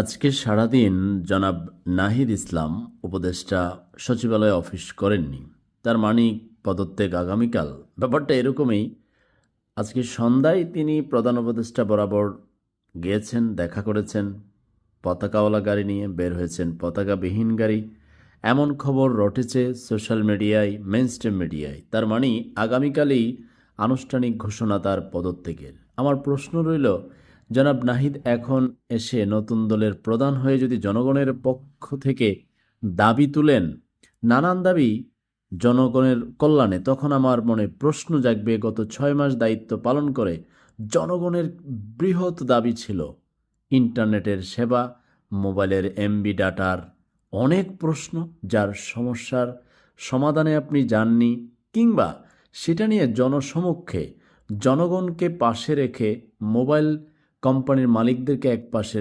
আজকে সারাদিন জনাব নাহিদ ইসলাম উপদেষ্টা সচিবালয়ে অফিস করেননি। তার মানিক পদত্যাগ আগামীকাল। ব্যাপারটা এরকমই। আজকে সন্ধ্যায় তিনি প্রধান উপদেষ্টা বরাবর গিয়েছেন, দেখা করেছেন, পতাকাওয়ালা গাড়ি নিয়ে বের হয়েছেন পতাকাবিহীন গাড়ি। এমন খবর রটেছে সোশ্যাল মিডিয়ায়, মেইনস্ট্রিম মিডিয়ায়। তার মানে আগামীকালই আনুষ্ঠানিক ঘোষণা তার পদত্যাগের। আমার প্রশ্ন রইল, জনাব নাহিদ এখন এসে নতুন দলের প্রধান হয়ে যদি জনগণের পক্ষ থেকে দাবি তুলেন, নানান দাবি জনগণের কল্যাণে, তখন আমার মনে প্রশ্ন জাগবে, গত 6 মাস দায়িত্ব পালন করে জনগণের বৃহৎ দাবি ছিল ইন্টারনেটের সেবা, মোবাইলের এমবি ডাটার অনেক প্রশ্ন, যার সমস্যার সমাধানে আপনি যাননি, কিংবা সেটা নিয়ে জনসমক্ষে জনগণকে পাশে রেখে মোবাইল কোম্পানির মালিকদেরকে এক পাশে